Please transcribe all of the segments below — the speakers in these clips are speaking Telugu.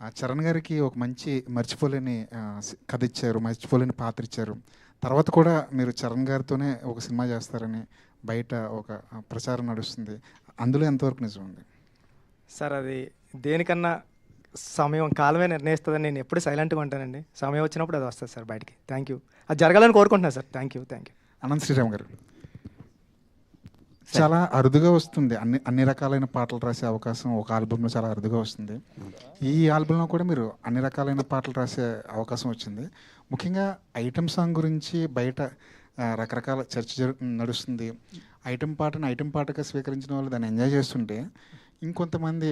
చరణ్ గారికి ఒక మంచి మర్చిపోలేని కథ ఇచ్చారు. మర్చిపోలేని పాత్ర ఇచ్చారు. తర్వాత కూడా మీరు చరణ్ గారితోనే ఒక సినిమా చేస్తారని బయట ఒక ప్రచారం నడుస్తుంది. అందులో ఎంతవరకు నిజం ఉంది? సార్ అది దేనికన్నా సమయం, కాలమే నిర్ణయిస్తదని నేను ఎప్పుడు సైలెంట్‌గా ఉంటానండి. సమయం వచ్చినప్పుడు అది వస్తది సార్ బయటికి. Thank you. అది జరగాలని కోరుకుంటున్నాను sir. Thank you. Anant Sriram గారు. చాలా అరుదుగా వస్తుంది. అన్ని అన్ని రకాలైన పాటలు రాసే అవకాశం ఒక ఆల్బమ్‌లో చాలా అరుదుగా వస్తుంది. ఈ ఆల్బమ్‌లో కూడా మీరు అన్ని రకాలైన పాటలు రాసే అవకాశం వచ్చింది. ముఖ్యంగా ఐటెమ్ సాంగ్ గురించి బయట రకరకాల చర్చ నడుస్తుంది. ఐటెమ్ పాటగా స్వీకరించిన వాళ్ళు దాన్ని ఎంజాయ్ చేస్తుంటే, ఇంకొంతమంది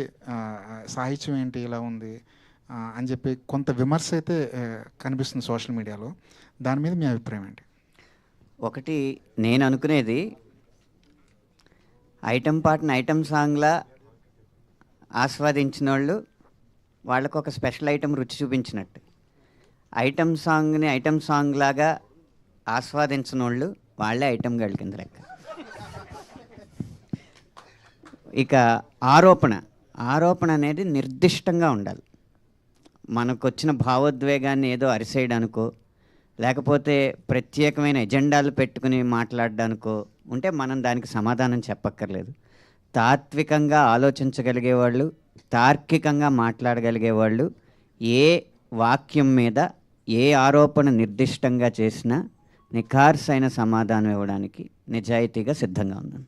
సాహిత్యం ఏంటి ఇలా ఉంది అని చెప్పి కొంత విమర్శ అయితే కనిపిస్తుంది సోషల్ మీడియాలో. దాని మీద మీ అభిప్రాయం ఏంటి? ఒకటి నేను అనుకునేది, ఐటెం పాటను ఐటెం సాంగ్లా ఆస్వాదించినోళ్ళు వాళ్ళకు ఒక స్పెషల్ ఐటెం రుచి చూపించినట్టు, ఐటెం సాంగ్ని ఐటెం సాంగ్ లాగా ఆస్వాదించినోళ్ళు వాళ్ళే ఐటెం గర్ల్ కింద లెక్క. ఇక ఆరోపణ అనేది నిర్దిష్టంగా ఉండాలి. మనకు వచ్చిన భావోద్వేగాన్ని ఏదో అరిసేయడానికో, లేకపోతే ప్రత్యేకమైన ఎజెండాలు పెట్టుకుని మాట్లాడడానికో ఉంటే మనం దానికి సమాధానం చెప్పక్కర్లేదు. తాత్వికంగా ఆలోచించగలిగేవాళ్ళు, తార్కికంగా మాట్లాడగలిగేవాళ్ళు ఏ వాక్యం మీద ఏ ఆరోపణ నిర్దిష్టంగా చేసినా నిఖార్సైన సమాధానం ఇవ్వడానికి నిజాయితీగా సిద్ధంగా ఉన్నాను.